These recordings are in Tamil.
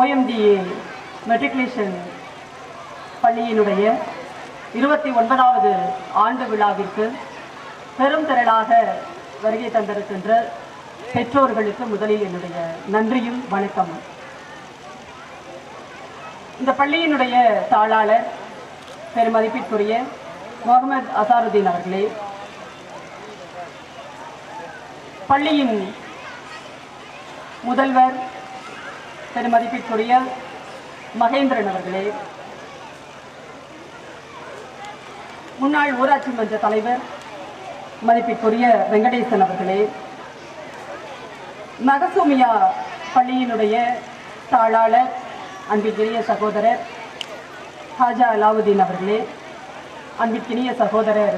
OMDA மெட்ரிகுலேஷன் பள்ளியினுடைய 29வது ஆண்டு விழாவிற்கு பெரும் திரளாக வருகை தந்திருக்கின்ற பெற்றோர்களுக்கு முதலில் என்னுடைய நன்றியும் வணக்கமும். இந்த பள்ளியினுடைய தாளாளர் பெருமதிப்பிற்குரிய முகமது அசாருதீன் அவர்களே, பள்ளியின் முதல்வர் பெருமதிப்பிற்குரிய மகேந்திரன் அவர்களே, முன்னாள் ஊராட்சி மன்ற தலைவர் மதிப்பிற்குரிய வெங்கடேசன் அவர்களே, மகசூமியா பள்ளியினுடைய தாளாளர் அன்பிற்கினிய சகோதரர் ஹாஜா அலாவுதீன் அவர்களே, அன்பிற்கினிய சகோதரர்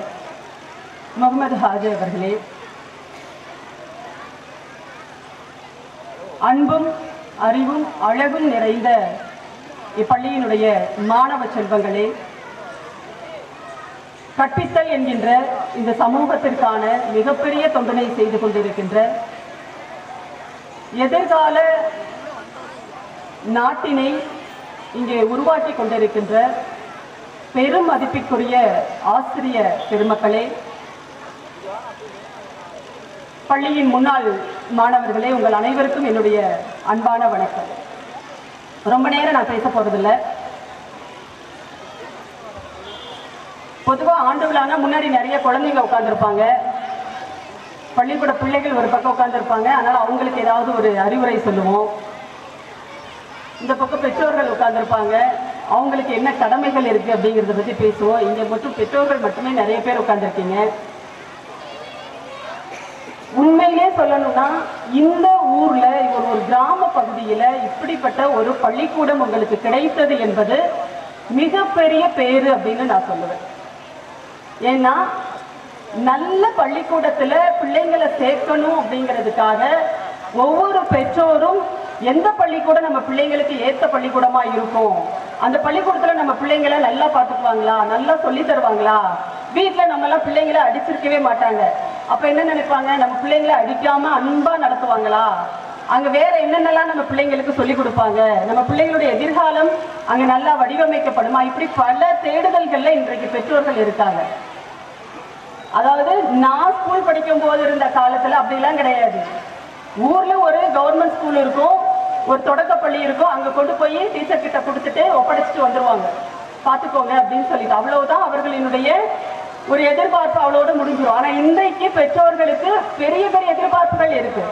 முகமது ஹாஜா அவர்களே, அன்பும் அறிவும் அழகும் நிறைந்த இப்பள்ளியினுடைய மாணவ செல்வங்களே, கற்பித்தல் என்கின்ற இந்த சமூகத்திற்கான மிகப்பெரிய தொண்டனை செய்து கொண்டிருக்கின்ற எதிர்கால நாட்டினை இங்கே உருவாக்கி கொண்டிருக்கின்ற பெரும் மதிப்பிற்குரிய ஆசிரிய பெருமக்களே, பள்ளியின் முன்னாள் மாணவர்களே, உங்கள் அனைவருக்கும் என்னுடைய அன்பான வணக்கம். ரொம்ப நேரம் நான் பேச போறதில்லை. பொதுவாக ஆண்டு விழானா முன்னாடி நிறைய குழந்தைங்க உட்காந்துருப்பாங்க, பள்ளிக்கூட பிள்ளைகள் ஒரு பக்கம் உட்காந்துருப்பாங்க. அதனால் அவங்களுக்கு ஏதாவது ஒரு அறிவுரை சொல்லுவோம். இந்த பக்கம் பெற்றோர்கள் உட்காந்துருப்பாங்க, அவங்களுக்கு என்ன கடமைகள் இருக்குது அப்படிங்கிறத பற்றி பேசுவோம். இங்கே மட்டும் பெற்றோர்கள் மட்டுமே நிறைய பேர் உட்காந்துருக்கீங்க. உண்மையிலே சொல்லணும்னா இந்த ஊர்ல ஒரு கிராம பகுதியில் இப்படிப்பட்ட ஒரு பள்ளிக்கூடம் உங்களுக்கு கிடைத்தது என்பது மிகப்பெரிய பேரு அப்படின்னு நான் சொல்லுவேன். ஏன்னா நல்ல பள்ளிக்கூடத்துல பிள்ளைங்களை சேர்க்கணும் அப்படிங்கிறதுக்காக ஒவ்வொரு பெற்றோரும் எந்த பள்ளிக்கூடம் நம்ம பிள்ளைங்களுக்கு ஏற்ற பள்ளிக்கூடமா இருக்கும், அந்த பள்ளிக்கூடத்துல நம்ம பிள்ளைங்களை நல்லா பார்த்துக்குவாங்களா, நல்லா சொல்லி தருவாங்களா, வீட்டில் நம்ம எல்லாம் பிள்ளைங்களை அடிச்சிருக்கவே மாட்டாங்க. அப்ப என்ன நினைப்பாங்க, நம்ம பிள்ளைங்களை அடிக்காம அன்பா நடத்துவாங்களா, அங்க வேற என்னென்னலாம் நம்ம பிள்ளைங்களுக்கு சொல்லி கொடுப்பாங்க, நம்ம பிள்ளைங்களுடைய எதிர்காலம் அங்க நல்லா வடிவமைக்கப்படுமா, இப்படி பல தேடுதல்கள்ல இன்றைக்கு பெற்றோர்கள் இருக்காங்க. அதாவது நான் ஸ்கூல் படிக்கும் போது இருந்த காலத்துல அப்படிலாம் கிடையாது. ஊர்ல ஒரு கவர்மெண்ட் ஸ்கூல் இருக்கும், ஒரு தொடக்கப்பள்ளி இருக்கும், அங்க கொண்டு போய் டீச்சர் கிட்ட கொடுத்துட்டு ஒப்படைச்சிட்டு வந்துருவாங்க, பாத்துக்கோங்க அப்படின்னு சொல்லிட்டு. அவ்வளவுதான் அவர்களினுடைய ஒரு எதிர்பார்ப்பு, அவ்வளோட முடிஞ்சிடும். ஆனா இன்றைக்கு பெற்றோர்களுக்கு பெரிய பெரிய எதிர்பார்ப்புகள் இருக்கு.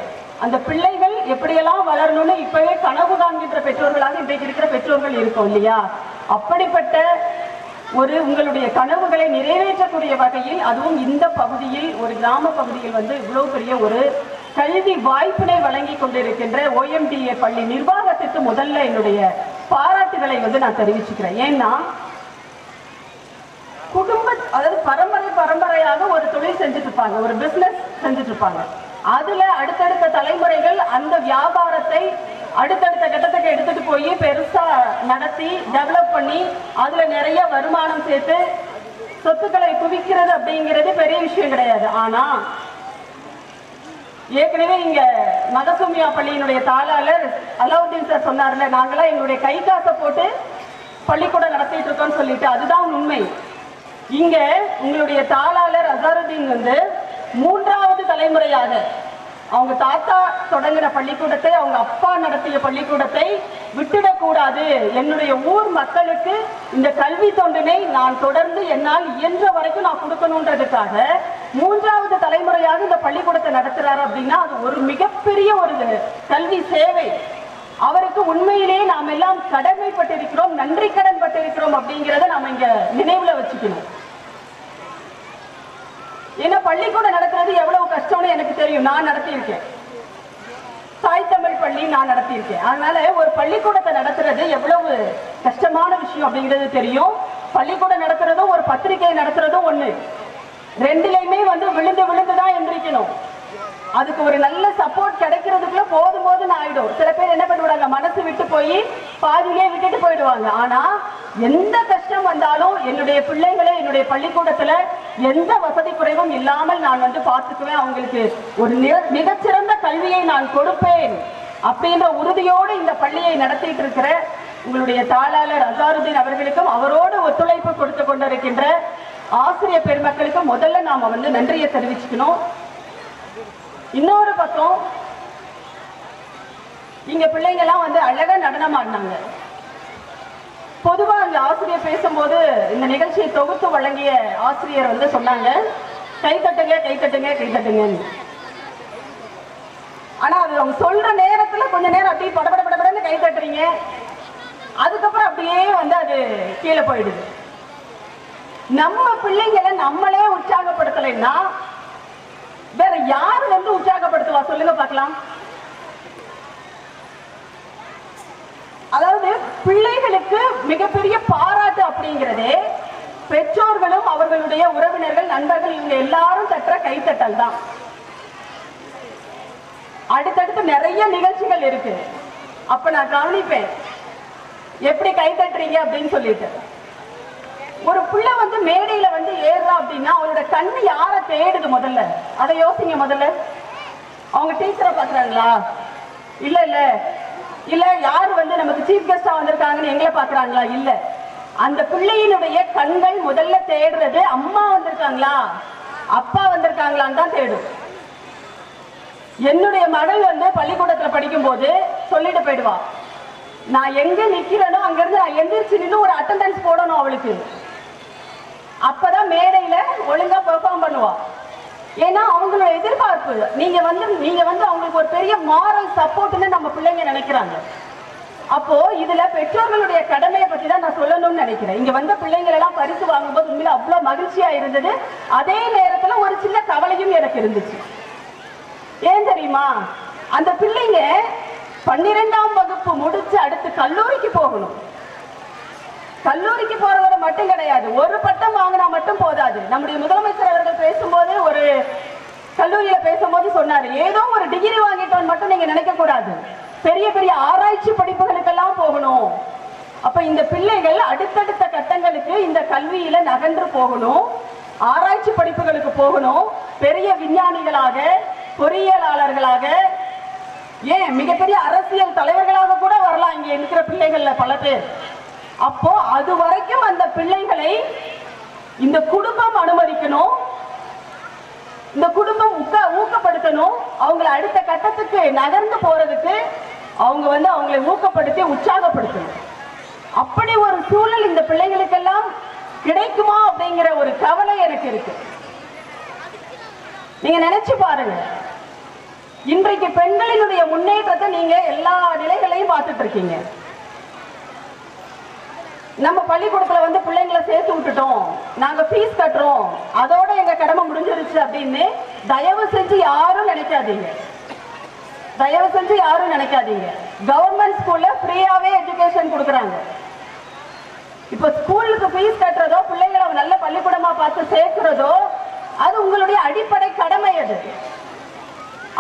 அந்த பிள்ளைகள் எப்படியெல்லாம் வளரணும்னு இப்பவே கனவு காண்கின்ற பெற்றோர்களாக இன்றைக்கு இருக்கிற பெற்றோர்கள் இருக்கும் இல்லையா? அப்படிப்பட்ட ஒரு உங்களுடைய கனவுகளை நிறைவேற்றக்கூடிய வகையில், அதுவும் இந்த பகுதியில் ஒரு கிராம பகுதியில் இவ்வளவு பெரிய ஒரு கல்வி வாய்ப்பினை வழங்கி கொண்டிருக்கின்ற OMDA பள்ளி நிர்வாகத்திற்கு முதல்ல என்னுடைய பாராட்டுகளை நான் தெரிவிச்சுக்கிறேன். ஏன்னா அதாவது பரம்பரையாக ஒரு தொழில் செஞ்சுட்டு இருப்பாங்க, ஒரு பிசினஸ் செஞ்சுட்டு இருப்பாங்க. அதுல அடுத்தடுத்த தலைமுறைகள் அந்த வியாபாரத்தை அடுத்தடுத்த கட்டத்துக்கு எடுத்துட்டு போய் பெருசா நடத்தி டெவலப் பண்ணி அதுல நிறைய வருமானம் சேர்த்து சொத்துக்களை குவிக்கிறது அப்படிங்கிறது பெரிய விஷயம் கிடையாது. ஆனா ஏற்கனவே இங்க மகசூமியா பள்ளியினுடைய தாளாளர் அலாவுதீன் சார் சொன்னார்ல, நாங்களாம் எங்களுடைய கை காசை போட்டு பள்ளிக்கூடம் நடத்திட்டு இருக்கோம்னு சொல்லிட்டு, அதுதான் உண்மை. இங்க உங்களுடைய தாளாளர் அசாருதீன் 3வது தலைமுறையாக அவங்க தாத்தா தொடங்கின பள்ளிக்கூடத்தை, அவங்க அப்பா நடத்திய பள்ளிக்கூடத்தை விட்டுடக்கூடாது, என்னுடைய ஊர் மக்களுக்கு இந்த கல்வி தொண்டினை நான் தொடர்ந்து என்னால் இயன்ற வரைக்கும் நான் கொடுக்கணுன்றதுக்காக 3வது தலைமுறையாக இந்த பள்ளிக்கூடத்தை நடத்துறாரு. அப்படின்னா அது ஒரு மிகப்பெரிய ஒரு கல்வி சேவை. அவருக்கு உண்மையிலேயே நாம் எல்லாம் கடமைப்பட்டிருக்கிறோம், நன்றி கடன் பட்டிருக்கிறோம் அப்படிங்கிறத நாம இங்க நினைவுல வச்சுக்கணும். ஏன்னா பள்ளிக்கூடம் நடத்துறது எவ்வளவு கஷ்டம்னு எனக்கு தெரியும். நான் நடத்தியிருக்கேன், தாய் தமிழ் பள்ளி நான் நடத்தியிருக்கேன். அதனால ஒரு பள்ளிக்கூடத்தை நடத்துறது எவ்வளவு கஷ்டமான விஷயம் அப்படிங்கிறது தெரியும். பள்ளிக்கூடம் நடத்துறதும் ஒரு பத்திரிகை நடத்துறதும் ஒண்ணு, ரெண்டுலையுமே விழுந்து விழுந்துதான் எந்திரிக்கணும். அதுக்கு ஒரு நல்ல சப்போர்ட் கிடைக்கிறதுக்குள்ள போதும் ஆயிடும். சில பேர் என்ன பண்ணுவாங்க, மனசு விட்டு போய் பாதியிலே விட்டுட்டு போயிடுவாங்க. ஆனா எந்த கஷ்டம் வந்தாலும் என்னுடைய பிள்ளைகளை என்னுடைய பள்ளிக்கூடத்துல எந்த வசதி குறைவும் இல்லாமல் நான் பார்த்துக்குவேன். அவங்களுக்கு ஒரு மிகச்சிறந்த கல்வியை நான் கொடுப்பேன் அப்படின்ற உறுதியோடு இந்த பள்ளியை நடத்திட்டு இருக்கிற உங்களுடைய தாளாளர் அசாருதீன் அவர்களுக்கும் அவரோடு ஒத்துழைப்பு கொடுத்து கொண்டிருக்கின்ற ஆசிரியர் பெருமக்களுக்கும் முதல்ல நாம நன்றியை தெரிவிச்சுக்கணும். இன்னொரு பக்கம் இங்க பிள்ளைங்க எல்லாம் அழகா நடனம் ஆடினாங்க. பொதுவா அந்த ஆசிரியர் பேசும்போது இந்த நிகழ்ச்சியை தொகுத்து வழங்கிய ஆசிரியர் சொன்னாங்க, கை தட்டுங்க கை தட்டுங்க கை தட்டுங்க. ஆனா அது அவங்க சொல்ற நேரத்துல கொஞ்ச நேரம் அப்படியே படபடன்னு கை தட்டுறீங்க, அதுக்கப்புறம் அப்படியே அது கீழே போயிடுது. நம்ம பிள்ளைங்களை நம்மளே உற்சாகப்படுத்தலைன்னா வேற யாரு உற்சாகப்படுத்துவா சொல்லுங்க பார்க்கலாம். அதாவது பிள்ளைகளுக்கு மிகப்பெரிய பாராட்டு அப்படிங்கிறதே பெற்றோர்களும் அவர்களுடைய உறவினர்கள் நண்பர்கள் இவங்க எல்லாரும் தட்டுற கைத்தட்டல் தான். அடுத்தடுத்து நிறைய நிகழ்ச்சிகள் இருக்கு. அப்ப நான் கவனிப்பேன் எப்படி கை தட்டுறீங்க அப்படின்னு சொல்லிட்டு. ஒரு பிள்ளை மேடையில ஏறுறா அப்படின்னா அவளோட கண்ணு யாரை தேடுது முதல்ல அதை யோசிங்க. முதல்ல அவங்க டீச்சரை பாக்குறாங்களா, இல்ல இல்ல இல்ல யாரு நமக்கு சீஃப் கெஸ்டா வந்திருக்காங்கன்னு எங்களை பாக்குறாங்களா, இல்ல அந்த பிள்ளையினுடைய கண்கள் முதல்ல தேடுறது அம்மா வந்திருக்காங்களா அப்பா வந்திருக்காங்களான்னு தான் தேடும். என்னுடைய மகள் பள்ளிக்கூடத்துல படிக்கும் போது சொல்லிட்டு போயிடுவா, நான் எங்க நிக்கிறேனோ அங்க இருந்து நான் எந்திரிச்சு நின்று ஒரு அட்டெண்டன்ஸ் போடணும் அவளுக்கு, அப்பதான் மேடையில ஒழுங்கா பெர்ஃபார்ம் பண்ணுவா. ஏன்னா அவங்களோட எதிர்பார்ப்பு நீங்க அவங்களுக்கு ஒரு பெரிய மாரல் சப்போர்ட்னு நம்ம பிள்ளைங்க நினைக்கிறாங்க. அப்போ இதுல பெற்றோர்களுடைய கடமையை பத்தி தான் நான் சொல்லணும்னு நினைக்கிறேன். இங்க பிள்ளைங்கள் எல்லாம் பரிசு வாங்கும்போது உண்மையில அவ்வளவு மகிழ்ச்சியா இருந்தது. அதே நேரத்துல ஒரு சின்ன கவலையும் எனக்கு இருந்துச்சு. ஏன் தெரியுமா, அந்த பிள்ளைங்க 12ஆம் வகுப்பு முடிச்சு அடுத்து கல்லூரிக்கு போகணும். கல்லூரிக்கு போறவரை மட்டும் கிடையாது, ஒரு பட்டம் வாங்கினா மட்டும் போதாது. நம்முடைய முதலமைச்சர் அவர்கள் பேசும்போது ஒரு கல்லூரியில பேசும்போது சொன்னாரு, ஏதோ ஒரு டிகிரி வாங்கிட்டோம் மட்டும் நீங்க நினைக்க கூடாது, பெரிய பெரிய ஆராய்ச்சி படிப்புகளுக்கெல்லாம் போகணும். அப்ப இந்த பிள்ளைகள் அடுத்தடுத்த கட்டங்களுக்கு இந்த கல்வியில நகன்று போகணும், ஆராய்ச்சி படிப்புகளுக்கு போகணும், பெரிய விஞ்ஞானிகளாக பொறியியலாளர்களாக ஏன் மிகப்பெரிய அரசியல் தலைவர்களாக கூட வரலாம் இங்க இருக்கிற பிள்ளைகள்ல பல பேர். அப்போ அது வரைக்கும் அந்த பிள்ளைகளை இந்த குடும்பம் அனுமதிக்கணும், இந்த குடும்பம் ஊக்கப்படுத்தணும். அவங்களை அடுத்த கட்டத்துக்கு நகர்ந்து போறதுக்கு அவங்க அவங்களை ஊக்கப்படுத்தி உற்சாகப்படுத்தணும். அப்படி ஒரு சூழல் இந்த பிள்ளைகளுக்கெல்லாம் கிடைக்குமா அப்படிங்கிற ஒரு கவலை எனக்கு இருக்கு. நீங்க நினைச்சு பாருங்க, இன்றைக்கு பெண்களினுடைய முன்னேற்றத்தை நீங்க எல்லா நிலைகளையும் பார்த்துட்டு இருக்கீங்க. நம்ம பள்ளிக்கூடத்துல பிள்ளைங்களை சேர்த்து விட்டுட்டோம், நாங்க ஃபீஸ் கட்டுறோம், அதோட எங்க கடமை முடிஞ்சிருச்சு அப்படின்னு தயவு செஞ்சு யாரும் நினைக்காதீங்க. தயவு செஞ்சு யாரும் நினைக்காதீங்க. கவர்மெண்ட் ஸ்கூல்ல ஃப்ரீயாவே எஜுகேஷன் கொடுக்குறாங்க. இப்ப ஸ்கூலுக்கு ஃபீஸ் கட்டுறதோ பிள்ளைங்களை நல்ல பள்ளிக்கூடமா பார்த்து சேர்க்கிறதோ அது உங்களுடைய அடிப்படை கடமை. அது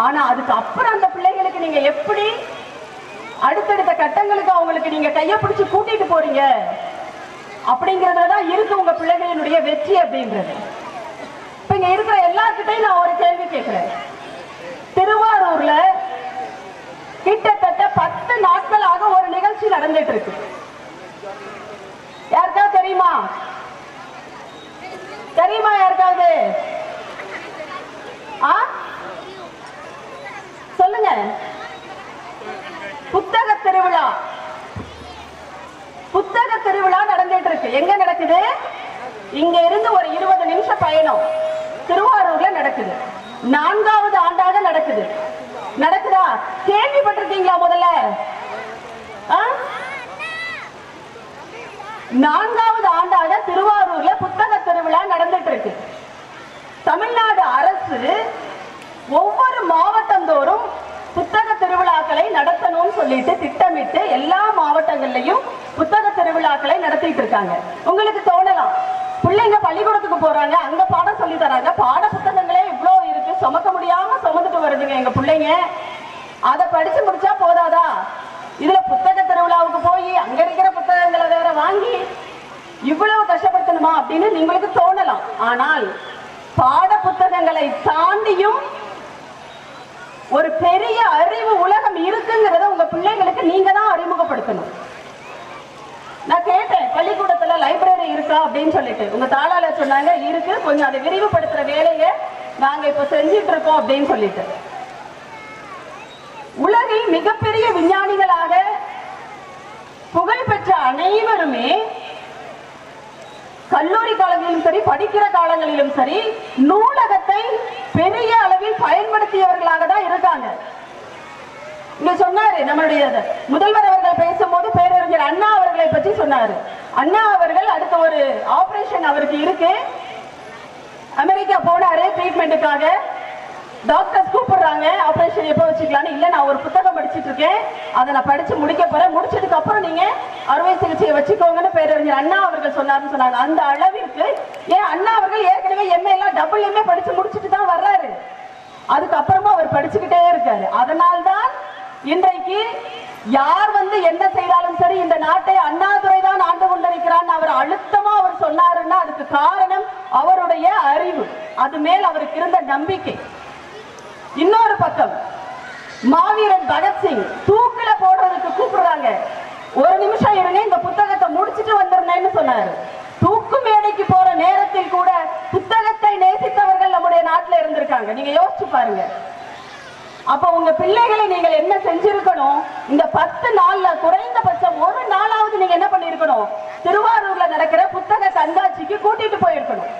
ஆனா அதுக்கு அப்புறம் அந்த பிள்ளைகளுக்கு நீங்க எப்படி அடுத்தடுத்த கட்டங்களுக்கு அவங்களுக்கு நீங்க கையை பிடிச்சு கூட்டிட்டு போறீங்க அப்படிங்கறதுதான் இருக்கு உங்க பிள்ளைகளினுடைய வெற்றி அப்படின்றது. இப்ப இங்க இருக்கிற எல்லார்கிட்டையும் நான் ஒரு கேள்வி கேட்கிறேன். திருவாரூர்ல கிட்டத்தட்ட 10 நாட்களாக ஒரு நிகழ்ச்சி நடந்துட்டு இருக்கு. யாருக்காவது தெரியுமா? தெரியுமா யாருக்காவது? சொல்லுங்க. புத்தக திருவிழா. புத்தக திருவிழா நடந்துட்டு இருக்கு. எங்க நடக்குது? இங்க இருந்து ஒரு 20 நிமிஷம் பயணம் திருவாரூர்ல நடக்குது. 4வது ஆண்டாக நடக்குது. நடக்குதா? கேள்விப்பட்டிருக்கீங்களா? முதல்ல 4வது ஆண்டாக திருவாரூர்ல புத்தக திருவிழா நடந்துட்டு இருக்கு. தமிழ்நாடு அரசு ஒவ்வொரு மாவட்டம் தோறும் புத்தக திருவிழாக்களை நடத்தணும்னு சொல்லிட்டு திட்டமிட்டு எல்லா மாவட்டங்கள்லயும் புத்தக திருவிழாக்களை நடத்திட்டு இருக்காங்க. உங்களுக்கு தோணலாம், பிள்ளைங்க பள்ளிக்கூடத்துக்கு போறாங்க, அங்க பாடம் சொல்லி தராங்க, பாட புத்தகங்களே இவ்வளவு இருக்கு, சுமக்க முடியாம சுமந்துட்டு வருதுங்க எங்க பிள்ளைங்க, அதை படிச்சு முடிச்சா போதாதா, இதுல புத்தக திருவிழாவுக்கு போய் அங்க இருக்கிற புத்தகங்களை வேற வாங்கி இவ்வளவு கஷ்டப்படுத்தணுமா அப்படின்னு உங்களுக்கு தோணலாம். ஆனால் பாட புத்தகங்களை தாண்டியும் ஒரு பெரிய அறிவு உலகம் இருக்குங்கிறத உங்க பிள்ளைகளுக்கு நீங்க தான் அறிமுகப்படுத்தணும். நான் கேட்டேன், பள்ளிக்கூடத்துல லைப்ரரி இருக்கா அப்படின்னு சொல்லிட்டு, உங்க தாளாளர் சொன்னாங்க இருக்கு, கொஞ்சம் அதை விரிவுபடுத்துற வேலையை நாங்க இப்ப செஞ்சிட்டு இருக்கோம் அப்படின்னு சொல்லிட்டு. உலகில் மிகப்பெரிய விஞ்ஞானிகளாக புகழ்பெற்ற அனைவருமே கல்லூரி காலங்களிலும் சரி, படிக்கிற காலங்களிலும் சரி, நூலகத்தை பெரிய அளவில் பயன்படுத்தியவர்களாக தான் இருக்காங்க. இங்க சொன்னாரு நம்மளுடைய முதல்வர் அவர்கள் பேசும்போது பேரறிஞர் அண்ணா அவர்களை பற்றி சொன்னாரு. அண்ணா அவர்கள் அடுத்த ஒரு ஆபரேஷன் அவருக்கு இருக்கு, அமெரிக்கா போனாரு ட்ரீட்மெண்ட்டுக்காக. டாக்டர்ஸ் கூப்பிடுறாங்க, ஆபரேஷன் எப்போ வச்சுக்கலான்னு. இல்ல, நான் ஒரு புத்தகம் படிச்சுட்டு இருக்கேன், அதை நான் படிச்சு முடிக்க போறேன், முடிச்சதுக்கு அப்புறம் நீங்க அறுவை சிகிச்சையை வச்சுக்கோங்கன்னு பேரறிஞர் அண்ணா அவர்கள் சொன்னாருன்னு சொன்னாங்க. அந்த அளவிற்கு ஏன் அண்ணா அவர்கள் ஏற்கனவே எம்ஏ எல்லாம் டபுள் எம்ஏ படிச்சு முடிச்சுட்டு தான் வர்றாரு, அதுக்கப்புறமா அவர் படிச்சுக்கிட்டே இருக்காரு. அதனால்தான் இன்றைக்கு யார் வந்து என்ன செய்தாலும் சரி, இந்த நாட்டை அண்ணாதுரை தான் ஆண்டு கொண்டிருக்கிறான்னு அவர் அழுத்தமா அவர் சொன்னாருன்னா அதுக்கு காரணம் அவருடைய அறிவு, அது மேல் அவருக்கு இருந்த நம்பிக்கை. இன்னொரு பக்கம் மாவீரன் பகத்சிங் தூக்கில போடுறதுக்கு கூப்பிடுறாங்க, ஒரு நிமிஷம் இருங்க இந்த புத்தகத்தை முடிச்சுட்டு வந்துருந்தேன்னு சொன்னாரு. தூக்கு மேடைக்கு போற நேரத்தில் கூட புத்தகத்தை நேசித்தவர்கள் நம்முடைய நாட்டில் இருந்திருக்காங்க. நீங்க யோசிச்சு பாருங்க. அப்ப உங்க பிள்ளைகளை நீங்கள் என்ன செஞ்சிருக்கணும், இந்த 10 நாள்ல குறைந்தபட்சம் ஒரு நாளாவது நீங்க என்ன பண்ணிருக்கணும், திருவாரூர்ல நடக்கிற புத்தக கண்காட்சிக்கு கூட்டிட்டு போயிருக்கணும்.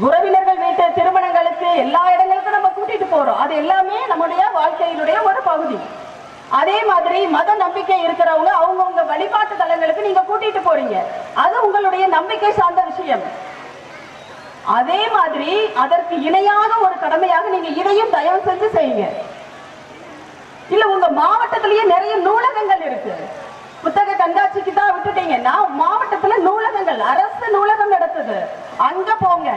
உறவினர்கள் வீட்டு திருமணங்களுக்கு எல்லா இடங்களுக்கும் நம்ம கூட்டிட்டு போறோம், அது எல்லாமே நம்முடைய வாழ்க்கையினுடைய ஒரு பகுதி. அதே மாதிரி மத நம்பிக்கை இருக்கிறவங்க அவங்கவுங்க வழிபாட்டு தலங்களுக்கு நீங்க கூட்டிட்டு போறீங்க, அது உங்களுடைய நம்பிக்கை சார்ந்த விஷயம். அதே மாதிரி அதற்கு இணையாக ஒரு கடமையாக நீங்க இதையும் தயவு செஞ்சு செய்யுங்க. இல்ல, உங்க மாவட்டத்திலேயே நிறைய நூலகங்கள் இருக்கு, புத்தக கண்காட்சிக்கு தான் விட்டுட்டீங்கன்னா மாவட்டத்துல நூலகங்கள், அரசு நூலகம் நடத்துது, அங்க போங்க.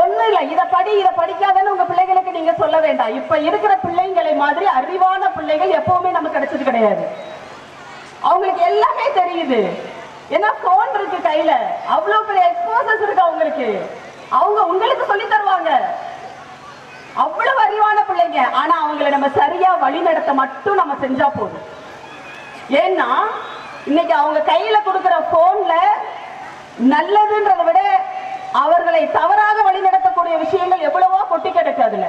ஒண்ணு இல்ல, இதை படி இதை படிக்காதன்னு உங்க பிள்ளைகளுக்கு நீங்க சொல்ல வேண்டாம். இப்ப இருக்கிற பிள்ளைங்களை மாதிரி அறிவான பிள்ளைகள் எப்பவுமே நமக்கு கிடைச்சது கிடையாது. அவங்களுக்கு எல்லாமே தெரியுது, ஏன்னா போன் இருக்கு கையில, அவ்வளவு பெரிய எக்ஸ்போசஸ் இருக்கு அவங்களுக்கு, அவங்க உங்களுக்கு சொல்லி தருவாங்க. அவ்வளவு அறிவான பிள்ளைங்க. ஆனா அவங்களை நம்ம சரியா வழி நடத்த மட்டும் நம்ம செஞ்சா போதும். ஏன்னா இன்னைக்கு அவங்க கையில கொடுக்கிற போன்ல நல்லதுன்றதை விட அவர்களை தவறாக வழிநடத்தக்கூடிய விஷயங்கள் எவ்வளவோ கொட்டி கிடக்கு அதுல.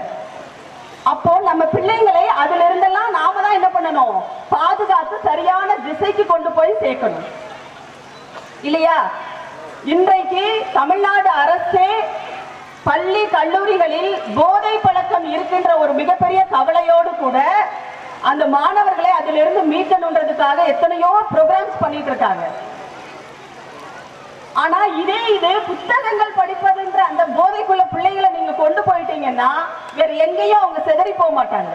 அப்போ நம்ம பிள்ளைங்களை அதுல இருந்தெல்லாம் நாம தான் என்ன பண்ணணும், பாதுகாத்து சரியான திசைக்கு கொண்டு போய் சேர்க்கணும் இல்லையா? இன்றைக்கு தமிழ்நாடு அரசே பள்ளி கல்லூரிகளில் போதை பழக்கம் இருக்கின்ற ஒரு மிகப்பெரிய கவலையோடு கூட அந்த மாணவர்களை அதிலிருந்து மீட்கணுன்றதுக்காக எத்தனையோ ப்ரோக்ராம்ஸ் பண்ணிட்டு இருக்காங்க. ஆனா இது புத்தகங்கள் படிப்பதுன்ற அந்த போதைக்குள்ள பிள்ளைகளை நீங்க கொண்டு போயிட்டீங்கன்னா வேற எங்கேயும் அவங்க சிதறி போக மாட்டாங்க.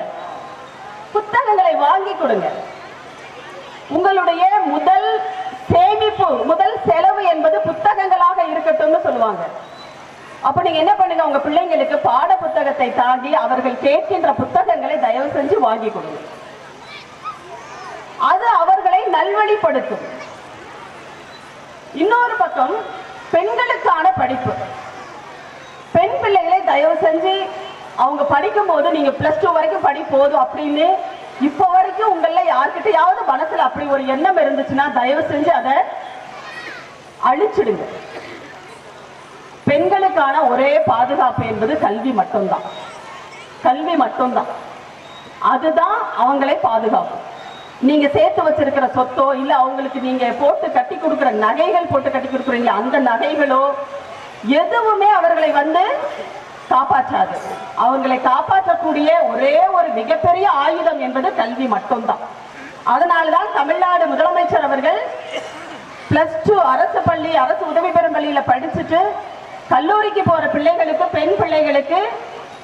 புத்தகங்களை வாங்கி கொடுங்க. உங்களுடைய முதல் சேமிப்பு, முதல் செலவு என்பது புத்தகங்களாக இருக்கட்டும்னு சொல்லுவாங்க. அப்ப நீங்க என்ன பண்ணுங்க, உங்க பிள்ளைங்களுக்கு பாட புத்தகத்தை தாண்டி அவர்கள் கேட்கின்ற புத்தகங்களை தயவு செஞ்சு வாங்கி கொடுங்க. அது அவர்களை நல்வழிப்படுத்தும். இன்னொரு பக்கம் பெண்களுக்கான படிப்பு. பெண் பிள்ளைகளை தயவு செஞ்சு அவங்க படிக்கும் போது நீங்க +2 வரைக்கும் படி போதும் அப்படின்னு இப்ப வரைக்கும் உங்கள யார்கிட்டயாவது மனசுல அப்படி ஒரு எண்ணம் இருந்துச்சுன்னா தயவு செஞ்சு அதை அழிச்சிடுங்க. பெண்களுக்கான ஒரே பாதுகாப்பு என்பது கல்வி மட்டும்தான். கல்வி மட்டும்தான், அதுதான் அவங்களை பாதுகாக்கும். நீங்க சேர்த்து வச்சிருக்கிற சொத்தோ இல்ல அவங்களுக்கு நீங்க போட்டு கட்டி கொடுக்கிற நகைகள் போட்டு கட்டி கொடுக்குறீங்களா அந்த நகைகளோ எதுவுமே அவர்களை காப்பாற்றாது. அவங்களை காப்பாற்றக்கூடிய ஒரே ஒரு மிகப்பெரிய ஆயுதம் என்பது கல்வி மட்டும்தான். அதனால்தான் தமிழ்நாடு முதலமைச்சர் அவர்கள் +2 அரசு பள்ளி, அரசு உதவி பெறும் பள்ளியில படிச்சுட்டு கல்லூரிக்கு போற பிள்ளைகளுக்கு, பெண் பிள்ளைகளுக்கு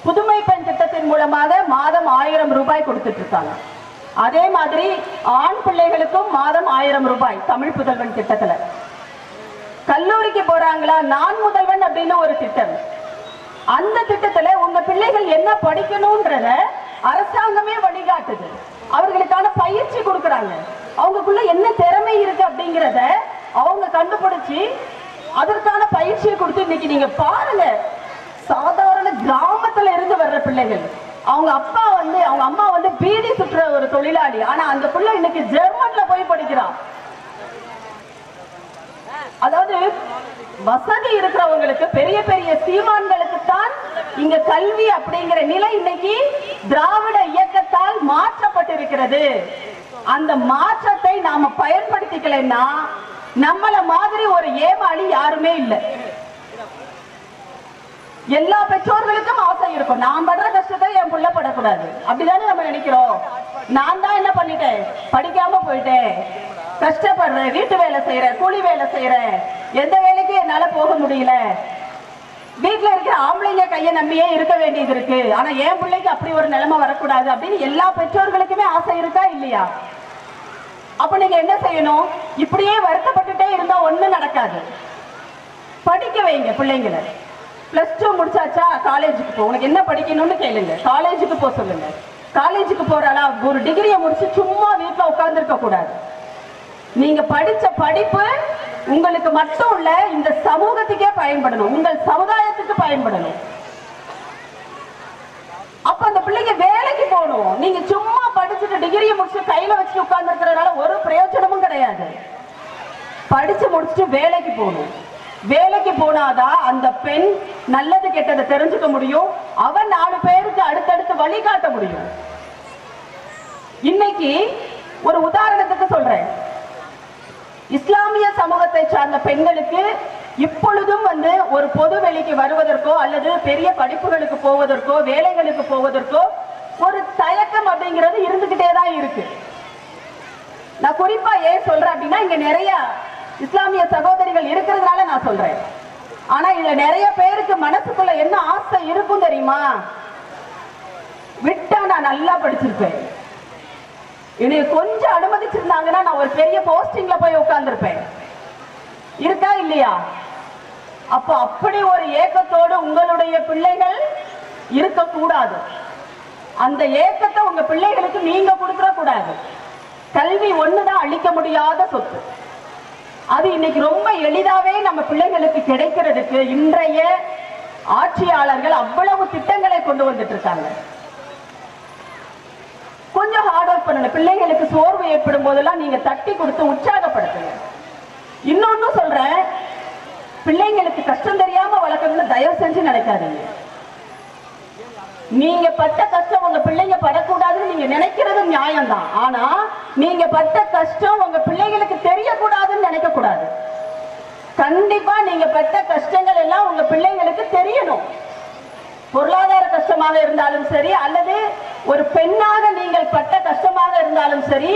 புதுமை பெண் திட்டத்தின் மூலமாக மாதம் 1000 ரூபாய் கொடுத்துட்டு இருக்காங்க. அதே மாதிரி ஆண் பிள்ளைகளுக்கும் மாதம் 1000 ரூபாய் தமிழ் புதல்வன் திட்டத்துல. கல்லூரிக்கு போறாங்களா, நான் முதல்வன் அப்படின்னு ஒரு திட்டம். அந்த திட்டத்துல உங்க பிள்ளைகள் என்ன படிக்கணும்ன்றத அரசாங்கமே வழிகாட்டுது. அவர்களுக்கான பயிற்சி கொடுக்கறாங்க. அவங்களுக்குள்ள என்ன திறமை இருக்கு அப்படிங்கறத அவங்க கண்டுபிடிச்சு அதற்கான பயிற்சியை கொடுத்து இன்னைக்கு நீங்க பாருங்க, சாதாரண சாதாரண கிராமத்துல இருந்து வர்ற பிள்ளைகள். அவங்க அம்மா வந்து பீடி சுற்றுற ஒரு தொழிலாளி. ஆனா அந்த பிள்ளை இன்னைக்கு ஜெர்மன்ல போய் படிக்கிறான். அதாவது வசதி இருக்கிறவங்களுக்கு, பெரிய பெரிய சீமான்களுக்கு தான் இங்க கல்வி அப்படிங்கிற நிலை இன்னைக்கு திராவிட இயக்கத்தால் மாற்றப்பட்டிருக்கிறது. அந்த மாற்றத்தை நாம பயன்படுத்திக்கலைன்னா நம்மள மாதிரி ஒரு ஏமாளி யாருமே இல்லை. எல்லா பெற்றோர்களுக்கும் ஆசை இருக்கும், நான் படுற கஷ்டத்தை என் புள்ள படக்கூடாது. அப்படிதானே நம்ம நினைக்கிறோம். நான் தான் என்ன பண்ணிட்டேன், படிக்காம போயிட்டேன், கஷ்டப்படுறேன், வீட்டு வேலை செய்யறேன், கூலி வேலை செய்யறேன், எந்த வேலைக்கும் என்னால போக முடியல, வீட்டுல இருக்கிற ஆம்பளைங்க கையை நம்பியே இருக்க வேண்டியது இருக்கு, ஆனா என் பிள்ளைக்கு அப்படி ஒரு நிலைமை வரக்கூடாது அப்படின்னு எல்லா பெற்றோர்களுக்குமே ஆசை இருக்கா இல்லையா? அப்ப நீங்க என்ன செய்யணும்? இப்படியே வருத்தப்பட்டுட்டே இருந்தா ஒண்ணும் நடக்காது. படிக்க வைங்க பிள்ளைங்களை. +2 முடிச்சாச்சா, காலேஜுக்கு போ, உனக்கு என்ன படிக்கணும்னு கேளுங்க, காலேஜுக்கு போக சொல்லுங்க. காலேஜுக்கு போறாளா, ஒரு டிகிரியை முடிச்சு சும்மா வீட்டுல உட்கார்ந்து இருக்க கூடாது. நீங்க படிச்ச படிப்பு உங்களுக்கு மட்டும் இல்ல, இந்த சமூகத்துக்கே பயன்படணும், உங்கள் சமுதாயத்துக்கு பயன்படணும். அப்ப அந்த பிள்ளைங்க வேலைக்கு போகணும். நீங்க சும்மா படிச்சுட்டு டிகிரியை முடிச்சு கையில வச்சு உட்கார்ந்து இருக்கிறதுனால ஒரு பிரயோஜனமும் கிடையாது. படிச்சு முடிச்சுட்டு வேலைக்கு போகணும். வேலைக்கு போனாதான் அந்த பெண் நல்லது கெட்டதை தெரிஞ்சுக்க முடியும், அவன் 4 பேருக்கு அடுத்தடுத்து வழிகாட்ட முடியும். இன்னைக்கு ஒரு உதாரணத்துக்கு சொல்றேன். இஸ்லாமிய சமூகத்தை சார்ந்த பெண்களுக்கு இப்பொழுதும் வந்து ஒரு பொது வெளிக்கு வருவதற்கோ அல்லது பெரிய படிப்புகளுக்கு போவதற்கோ வேலைகளுக்கு போவதற்கோ ஒரு தயக்கம் அப்படிங்கிறது இருந்துகிட்டே தான் இருக்கு. நான் குறிப்பா ஏன் சொல்றேன் அப்படின்னா, இங்க நிறைய இஸ்லாமிய சகோதரிகள் இருக்கிறதுனால நான் சொல்றேன். ஆனா இதுல நிறைய பேருக்கு மனசுக்குள்ள என்ன ஆசை இருக்கும் தெரியுமா? விட்டா நான் நல்லா படிச்சிருப்பேன், என்னைய கொஞ்சம் அனுமதிச்சிருந்தாங்கன்னா நான் ஒரு பெரிய போஸ்டிங்ல போய் உட்கார்ந்துருப்பேன். இருக்கா இல்லையா? அப்ப அப்படி ஒரு ஏக்கத்தோடு உங்களுடைய பிள்ளைகள் இருக்கக்கூடாது. அந்த ஏக்கத்தை உங்க பிள்ளைகளுக்கு நீங்க கொடுத்துட கூடாது. கல்வி ஒண்ணுதான் அளிக்க முடியாத சொத்து. அது இன்னைக்கு ரொம்ப எளிதாவே நம்ம பிள்ளைகளுக்கு கிடைக்கிறதுக்கு இன்றைய ஆட்சியாளர்கள் அவ்வளவு திட்டங்களை கொண்டு வந்துட்டு இருக்காங்க. கொஞ்சம் ஹார்ட் ஒர்க் பண்ணணும். பிள்ளைகளுக்கு சோர்வு ஏற்படும் போதெல்லாம் நீங்க தட்டி கொடுத்து உற்சாகப்படுத்துங்க. இன்னொன்னு சொல்றேன், பிள்ளைங்களுக்கு கஷ்டம் தெரியாம வளர்க்கணும்னு தயவு செஞ்சு நினைக்காதீங்க. நீங்க பட்ட கஷ்டம் உங்க பிள்ளைங்க படக்கூடாதுன்னு நீங்க நினைக்கிறது நியாயம்தான். ஆனா நீங்க பட்ட கஷ்டம் உங்க பிள்ளைகளுக்கு தெரியக்கூடாதுன்னு நினைக்க கூடாது. கண்டிப்பா நீங்க பட்ட கஷ்டங்கள் எல்லாம் உங்க பிள்ளைங்களுக்கு தெரியணும். பொருளாதார கஷ்டமாக இருந்தாலும் சரி, அல்லது ஒரு பெண்ணாக நீங்கள் பட்ட கஷ்டமாக இருந்தாலும் சரி,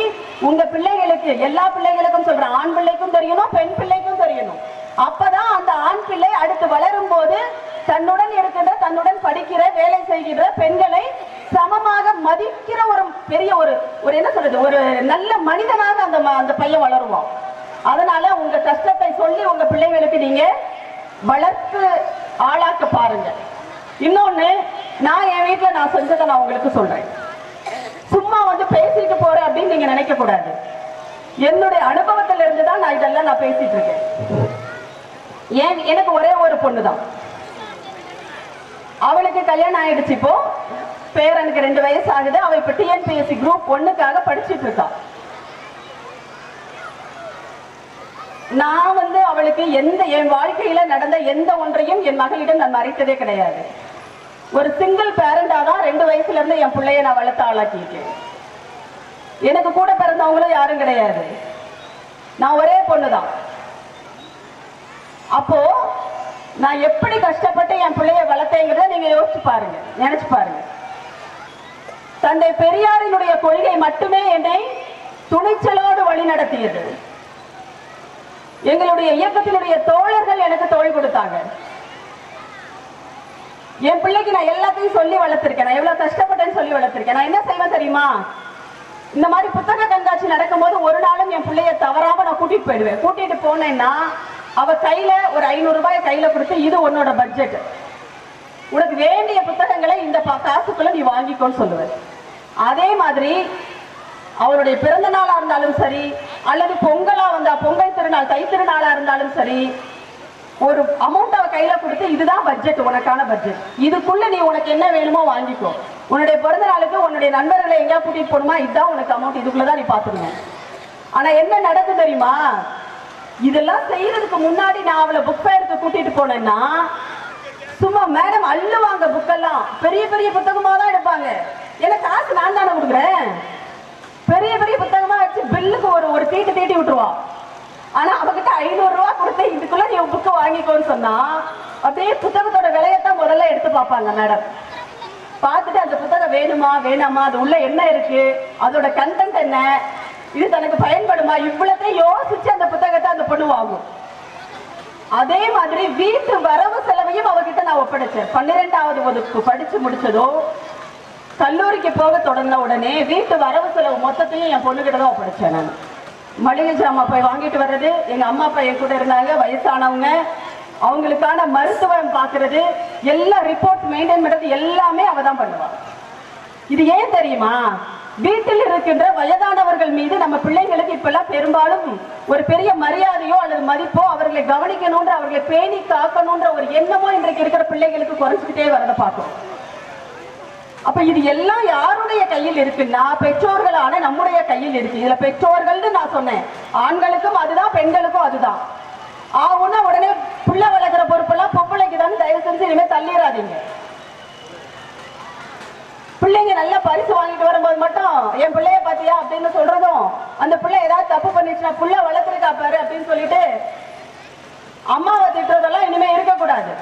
உங்க பிள்ளைகளுக்கு, எல்லா பிள்ளைகளுக்கும் சொல்றேன், ஆண் பிள்ளைக்கும் தெரியணும், பெண் பிள்ளைக்கும் தெரியணும். அப்பதான் அந்த ஆண் பிள்ளை அடுத்து வளரும் போது தன்னுடன் இருக்கின்ற, தன்னுடன் படிக்கிற, வேலை செய்கிற பெண்களை சமமாக மதிக்கிற ஒரு பெரிய ஒரு என்ன சொல்றது, ஒரு நல்ல மனிதனாக அந்த பையன் வளருவான். அதனால உங்க கஷ்டத்தை சொல்லி உங்க பிள்ளைகளுக்கு நீங்க வளர்த்து ஆளாக்க பாருங்க. இன்னொன்னு, நான் என் வீட்டுல நான் செஞ்சதை நான் உங்களுக்கு சொல்றேன். சும்மா வந்து பேசிட்டு போறேன் அப்படின்னு நீங்க நினைக்க கூடாது. என்னுடைய அனுபவத்தில இருந்து தான் நான் இதெல்லாம் நான் பேசிட்டு இருக்கேன். எனக்கு ஒரே ஒரு பொண்ணுதான், அவளுக்கு கல்யாணம் ஆயிடுச்சு. இப்போ பேரனுக்கு 2 வயசு ஆகுது. அவ இப்ப TNPSC குரூப் 1க்காக படிச்சுட்டு இருக்கா. நான் வந்து அவளுக்கு என் வாழ்க்கையில நடந்த எந்த ஒன்றையும் என் மகளிடம் நான் மறைத்ததே கிடையாது. ஒரு சிங்கிள் பேரண்டா தான் 2 வயசுல இருந்து என் பிள்ளைய நான் வளர்த்து ஆளாக்கிட்டேன். எனக்கு கூட பிறந்தவங்களும் யாரும் கிடையாது. நான் ஒரே பொண்ணுதான். அப்போ நான் எப்படி கஷ்டப்பட்டு என் பிள்ளைய வளர்த்தேங்கிறத நீங்க யோசிச்சு பாருங்க, நினைச்சு பாருங்க. தந்தை பெரியாரினுடைய கொள்கை மட்டுமே என்னை துணிச்சலோடு வழி நடத்தியது. எங்களுடைய இயக்கத்தினுடைய தோழர்கள் எனக்கு தோள் கொடுத்தாங்க. என் பிள்ளைக்கு நான் எல்லாத்தையும் சொல்லி வளர்த்திருக்கேன். நான் எவ்வளவு கஷ்டப்பட்டேன்னு சொல்லி வளர்த்திருக்கேன். நான் என்ன செய்வேன் தெரியுமா? இந்த மாதிரி புத்தக கண்காட்சி நடக்கும்போது ஒரு நாளும் என் பிள்ளைய தவறாம நான் கூட்டிட்டு போயிடுவேன். கூட்டிட்டு போனேன்னா அவ கையில ஒரு 500 ரூபாய் கையில கொடுத்து, இது உன்னோட பட்ஜெட், உனக்கு வேண்டிய புத்தகங்களை இந்த காசுக்குள்ள நீ வாங்கிக்கோன்னு சொல்லுவேன். அதே மாதிரி அவளுடைய பிறந்த நாளா இருந்தாலும் சரி, அல்லது பொங்கலா வந்தா பொங்கல் திருநாள், தை திருநாளா இருந்தாலும் சரி, ஒரு அமௌண்ட் அவ கையில கொடுத்து இதுதான் பட்ஜெட், உனக்கான பட்ஜெட், இதுக்குள்ள நீ உனக்கு என்ன வேணுமோ வாங்கிக்கோ, உன்னுடைய பிறந்த நாளுக்கு உன்னுடைய நண்பர்களை எங்கேயா கூட்டிட்டு போகணுமா, இதுதான் உனக்கு அமௌண்ட், இதுக்குள்ளதான் நீ பாத்துக்கணும். ஆனா என்ன நடக்கும் தெரியுமா, இதெல்லாம் செய்யறதுக்கு முன்னாடி நான் அவளை புக் ஃபேருக்கு கூட்டிட்டு போனேன்னா சும்மா மேடம் அள்ளுவாங்க, புக்கெல்லாம் பெரிய பெரிய புத்தகமா தான் எடுப்பாங்க. எனக்கு காசு நான் தானே கொடுக்குறேன், பெரிய பெரிய புத்தகமா வச்சு பில்லுக்கு ஒரு தீட்டு தீட்டி விட்டுருவா. ஆனா அவகிட்ட 500 ரூபாய் கொடுத்து இதுக்குள்ள நீ புக்கு வாங்கிக்கோன்னு சொன்னா அப்படியே புத்தகத்தோட விலையத்தான் முதல்ல எடுத்து பார்ப்பாங்க மேடம். பார்த்துட்டு அந்த புத்தகம் வேணுமா வேணாமா, அது உள்ள என்ன இருக்கு, அதோட கண்டென்ட் என்ன, இது தனக்கு பயன்படுமா, இவ்வளத்தையும் யோசிச்சு அந்த புத்தகத்தை அந்த பொண்ணு வாங்கும். அதே மாதிரி வீட்டு வரவு செலவையும் அவகிட்ட நான் ஒப்படைச்சேன். 12வது வகுப்பு படிச்சு முடிச்சதோ கல்லூரிக்கு போக தொடங்கின உடனே வீட்டு வரவு செலவு மொத்தத்தையும் என் பொண்ணுகிட்ட தான் ஒப்படைச்சேன். நான் மளிகை ஜாமான் போய் வாங்கிட்டு வர்றது, எங்க அம்மா அப்பா என் கூட இருந்தாங்க, வயசானவங்க, அவங்களுக்கான மருத்துவம் பார்க்கறது, எல்லா ரிப்போர்ட் மெயின்டைன் பண்றது எல்லாமே அவ தான் பண்ணுவா. இது ஏன் தெரியுமா, வீட்டில் இருக்கின்ற வயதானவர்கள் மீது நம்ம பிள்ளைங்களுக்கு இப்பெல்லாம் பெரும்பாலும் ஒரு பெரிய மரியாதையோ அல்லது மதிப்போ, அவர்களை கவனிக்கணும்ன்ற, அவர்களை பேணி காக்கணும்ன்ற ஒரு எண்ணமோ இன்றைக்கு இருக்கிற பிள்ளைகளுக்கு குறைஞ்சிக்கிட்டே வரதை பார்க்கும். அப்ப இது எல்லாம் யாருடைய கையில் இருக்குன்னா பெற்றோர்களான நம்முடைய கையில் இருக்கு. இதுல பெற்றோர்கள் நான் சொன்னேன், ஆண்களுக்கும் அதுதான் பெண்களுக்கும் அதுதான். ஆகுனா உடனே புள்ள வளர்க்கிற பொறுப்பெல்லாம் பொம்பளைக்கு தான், தயவு செஞ்சு இனிமே தள்ளிடாதீங்க. பிள்ளைங்க நல்லா பரிசு வாங்கிட்டு வரும்போது மட்டும் என் பிள்ளைய பாத்தியா அப்படின்னு சொல்றதும், அந்த பிள்ளை ஏதாவது தப்பு பண்ணிச்சுன்னா புள்ள வளர்த்துருக்கா பாரு அப்படின்னு சொல்லிட்டு அம்மாவை திட்டுறதெல்லாம் இனிமே இருக்கக்கூடாது.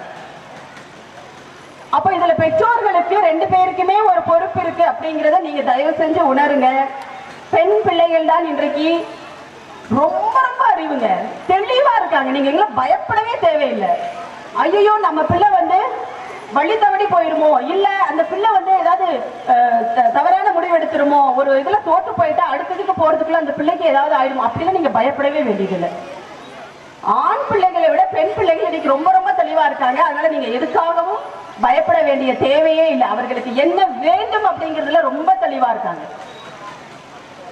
அப்ப இதுல பெற்றோர்களுக்கு 2 பேருக்குமே ஒரு பொறுப்பு இருக்கு அப்படிங்கறத நீங்க தயவு செஞ்சு உணருங்க. பெண் பிள்ளைகள் தான் இன்றைக்கு ரொம்ப ரொம்ப அறிவுங்க, தெளிவா இருக்காங்க. நீங்க எங்களை பயப்படவே தேவையில்லை. ஐயோ நம்ம பிள்ளை வழி தவறி போயிருமோ, இல்ல அந்த பிள்ளை ஏதாவது தவறான முடிவு எடுத்துருமோ, ஒரு இதுல தோத்து போயிட்டா அடுத்ததுக்கு போறதுக்குள்ள அந்த பிள்ளைக்கு ஏதாவது ஆயிடுமோ, அப்படிலாம் நீங்க பயப்படவே வேண்டியதில்லை. ஆண் பிள்ளைகளை விட பெண் பிள்ளைகள் இன்னைக்கு ரொம்ப ரொம்ப தெளிவா இருக்காங்க. அதனால நீங்க எதுக்காகவும் பயப்பட வேண்டிய தேவையே இல்லை. அவர்களுக்கு என்ன வேண்டும் அப்படிங்கிறதுல ரொம்ப தெளிவா இருக்காங்க.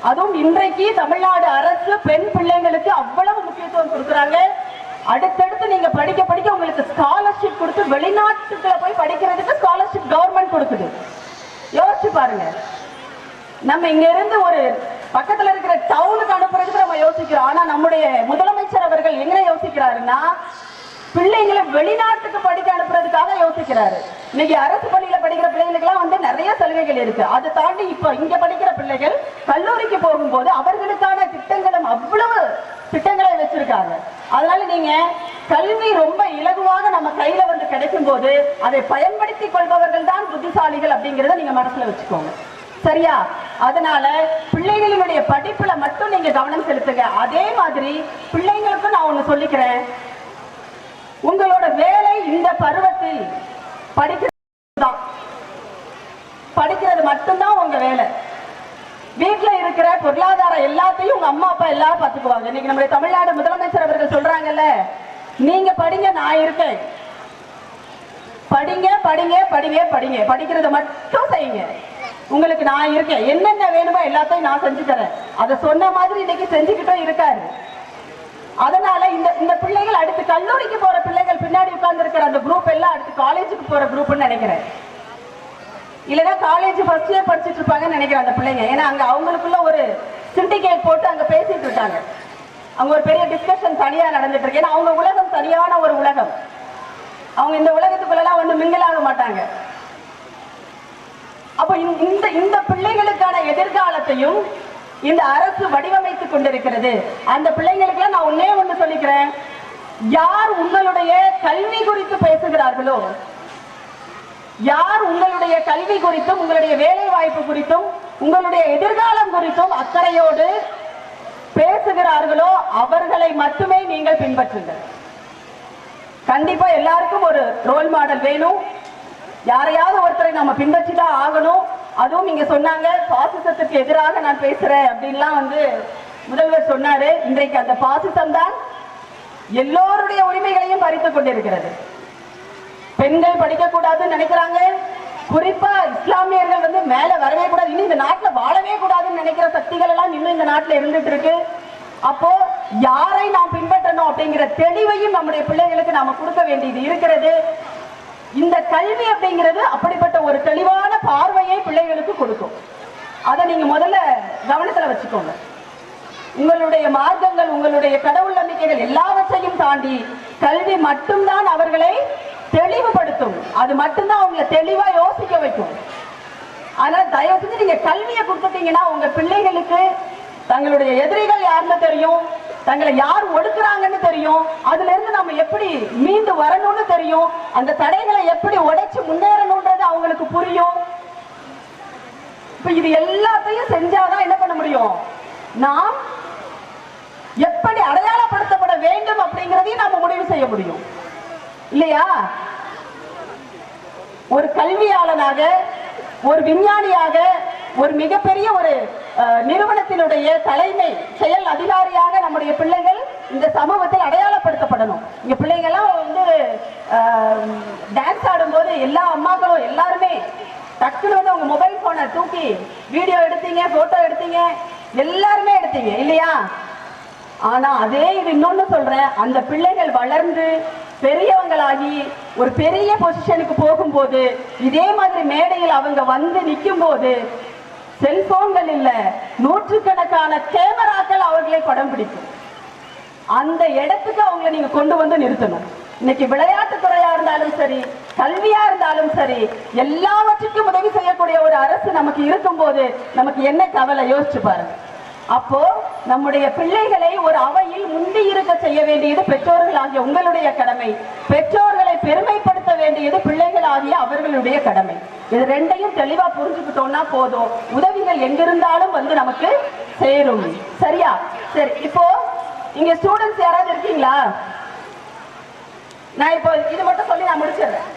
அதுவும் இன்றைக்கு தமிழ்நாடு அரசு பெண் பிள்ளைங்களுக்கு அவ்வளவு முக்கியத்துவம் கொடுக்குறாங்க. அடுத்தடுத்து நீங்க படிக்க படிக்க உங்களுக்கு ஸ்காலர்ஷிப் கொடுத்து வெளிநாட்டுக்குள்ள போய் படிக்கிறதுக்கு ஸ்காலர்ஷிப் கவர்மெண்ட் கொடுக்குது. யோசிச்சு பாருங்க. நம்ம இங்க இருந்து ஒரு பக்கத்துல இருக்கிற டவுனுக்கு அனுப்புறதுக்கு நம்ம யோசிக்கிறோம். ஆனா நம்முடைய முதலமைச்சர் அவர்கள் என்ன யோசிக்கிறாருன்னா, பிள்ளைங்களை வெளிநாட்டுக்கு படிக்க அனுப்புறதுக்காக யோசிக்கிறாரு. இன்னைக்கு அரசு பள்ளியில படிக்கிற பிள்ளைகளுக்கு எல்லாம் நிறைய சலுகைகள் இருக்கு. அதை தாண்டி இப்ப இங்க படிக்கிற பிள்ளைகள் கல்லூரிக்கு போகும்போது அவர்களுக்கான திட்டங்களும் அவ்வளவு திட்டங்களை வச்சிருக்காங்க. அதனால நீங்க கல்வி ரொம்ப இலகுவாக நம்ம கையில கிடைக்கும் போது அதை பயன்படுத்திக் கொள்பவர்கள் தான் புத்திசாலிகள் அப்படிங்கறத நீங்க மனசுல வச்சுக்கோங்க. சரியா? அதனால பிள்ளைகளுடைய படிப்புல மட்டும் நீங்க கவனம் செலுத்துங்க. அதே மாதிரி பிள்ளைங்களுக்கும் நான் ஒண்ணு சொல்லிக்கிறேன், உங்களோட வேலை இந்த பருவத்தில் படிக்கிறது மட்டும்தான் உங்க வேலை. வீட்டுல இருக்கிற பொருளாதாரம் எல்லாத்தையும் உங்க அம்மா அப்பா எல்லாரும் பாத்துக்குவாங்க. இன்னைக்கு நம்முடைய தமிழ்நாடு முதலமைச்சர் அவர்கள் சொல்றாங்கல்ல, நீங்க படிங்க, நான் இருக்கேன், படிங்க படிங்க படிங்க படிங்க, படிக்கிறத மட்டும் செய்யுங்க, உங்களுக்கு நான் இருக்கேன், என்னென்ன வேணுமோ எல்லாத்தையும் நான் செஞ்சு தரேன். அதை சொன்ன மாதிரி இன்னைக்கு செஞ்சுக்கிட்டும் இருக்காரு. அதனால இந்த பிள்ளைகள் அடுத்து கல்லூரிக்கு போற பிள்ளைகள் பின்னாடி உட்கார்ந்து இருக்கிற அந்த குரூப் எல்லாம் அடுத்து காலேஜுக்கு போற குரூப்னு நினைக்கிறேன். இல்லைன்னா காலேஜ் ஃபர்ஸ்ட் இயர் படிச்சுட்டு இருப்பாங்கன்னு நினைக்கிறேன் அந்த பிள்ளைங்க. ஏன்னா அங்க அவங்களுக்குள்ள ஒரு சிண்டிகேட் போட்டு அங்க பேசிட்டு இருக்காங்க. அவங்க ஒரு பெரிய டிஸ்கஷன் தனியா நடந்துட்டு இருக்கு. ஏன்னா அவங்க உலகம் சரியான ஒரு உலகம். அவங்க இந்த உலகத்துக்குள்ளெல்லாம் மிங்கலாக மாட்டாங்க. அப்ப இந்த பிள்ளைகளுக்கான எதிர்காலத்தையும் இந்த அரசு வடிவமைத்துக் கொண்டிருக்கிறது. அந்த பிள்ளைங்களுக்கு நான் ஒன்னே ஒன்று சொல்லிக்கிறேன், யார் உங்களுடைய கல்வி குறித்து பேசுகிறார்களோ, யார் உங்களுடைய கல்வி குறித்தும் உங்களுடைய வேலை வாய்ப்பு குறித்தும் உங்களுடைய எதிர்காலம் குறித்தும் அக்கறையோடு பேசுகிறார்களோ அவர்களை மட்டுமே நீங்கள் பின்பற்றுங்கள். கண்டிப்பா எல்லாருக்கும் ஒரு ரோல் மாடல் வேணும். யாரையாவது ஒருத்தரை நம்ம பின்பற்றிதான் ஆகணும். அதுவும் நீங்க சொன்னாங்க பாசிசத்துக்கு எதிராக நான் பேசுறேன் அப்படின்லாம் முதல்வர் சொன்னாரு. இன்றைக்கு அந்த பாசிசம் தான் எல்லோருடைய உரிமைகளையும் பறித்துக் கொண்டிருக்கிறது. பெண்கள் படிக்க கூடாதுன்னு நினைக்கிறாங்க. குறிப்பா இஸ்லாமியர்கள் மேல வரவே கூடாது, இன்னும் இந்த நாட்டுல வாழவே கூடாதுன்னு நினைக்கிற சக்திகள் எல்லாம் இன்னும் இந்த நாட்டுல இருந்துட்டு இருக்கு. அப்போ யாரை நாம் பின்பற்றணும் அப்படிங்கிற தெளிவையும் நம்முடைய பிள்ளைகளுக்கு பிள்ளைகளுக்கு நாம கொடுக்க வேண்டியது இருக்கிறது. இந்த கல்வி அப்படிங்கிறது அப்படிப்பட்ட ஒரு தெளிவான பார்வையை பிள்ளைகளுக்கு கொடுக்கும். அதை நீங்க முதல்ல கவனத்துல வச்சுக்கோங்க. உங்களுடைய மார்க்கங்கள், உங்களுடைய கடவுள் நம்பிக்கைகள் எல்லாவற்றையும் தாண்டி கல்வி மட்டும்தான் அவர்களை தெளிவுபடுத்தும். அது மட்டும்தான் அவங்களை தெளிவா யோசிக்க வைக்கும். ஆனா தயவு செஞ்சு நீங்க கல்வியை கொடுத்துட்டீங்கன்னா உங்க பிள்ளைகளுக்கு தங்களுடைய எதிரிகள் யாருன்னு தெரியும், தங்களை யார் ஒடுக்குறாங்கன்னு தெரியும், அதுல இருந்து நம்ம எப்படி மீண்டு வரணும்னு தெரியும், அந்த தடைகளை எப்படி உடைச்சு முன்னேறணும்ன்றது அவங்களுக்கு புரியும். இப்ப இது எல்லாத்தையும் செஞ்சாதான் என்ன பண்ண முடியும், நாம் எப்படி அடையாளப்படுத்தப்பட வேண்டும் அப்படிங்கறதையும் நாம முடிவு செய்ய முடியும் இல்லையா? ஒரு கல்வியாளனாக, ஒரு விஞ்ஞானியாக, ஒரு மிகப்பெரிய ஒரு நிறுவனத்தினுடைய தலைமை செயல் அதிகாரியாக நம்முடைய பிள்ளைகள் இந்த சமூகத்தில் அடையாளப்படுத்தப்படணும். இங்க பிள்ளைங்கள்லாம் வந்து டான்ஸ் ஆடும்போது எல்லா அம்மாக்களும் எல்லாருமே டக்குன்னு வந்து உங்க மொபைல் போனை தூக்கி வீடியோ எடுத்தீங்க, போட்டோ எடுத்தீங்க, எல்லாருமே எடுத்தீங்க இல்லையா? ஆனா அதே இது இன்னொன்னு சொல்றேன், அந்த பிள்ளைகள் வளர்ந்து பெரியவங்களாகி ஒரு பெரிய பொசிஷனுக்கு போகும்போது இதே மாதிரி மேடையில் அவங்க வந்து நிற்கும் போது செல்போன்கள் இல்ல, நூற்றுக்கணக்கான கேமராக்கள் அவர்களை படம் பிடிக்கும். அந்த இடத்துக்கு அவங்களை நீங்க கொண்டு வந்து நிறுத்தணும். இன்னைக்கு விளையாட்டு துறையா இருந்தாலும் சரி, கல்வியா இருந்தாலும் சரி, எல்லாவற்றுக்கும் உதவி செய்யக்கூடிய ஒரு அரசு நமக்கு இருக்கும் போது நமக்கு என்ன கவலை யோசிச்சு பாருங்க. அப்போ நம்முடைய பிள்ளைகளை ஒரு அவையில் முந்தி இருக்க செய்ய வேண்டியது பெற்றோர்கள் ஆகிய உங்களுடைய கடமை. பெற்றோர்களை பெருமைப்படுத்த வேண்டியது பிள்ளைகள் ஆகிய அவர்களுடைய கடமை. இது ரெண்டையும் தெளிவா புரிஞ்சுக்கிட்டோம்னா போதும், உதவிகள் எங்கிருந்தாலும் வந்து நமக்கு சேரும். சரியா? சரி, இப்போ இங்க ஸ்டூடெண்ட்ஸ் யாராவது இருக்கீங்களா? நான் இப்போ இது மட்டும் சொல்லி நான் முடிச்சிடுறேன்.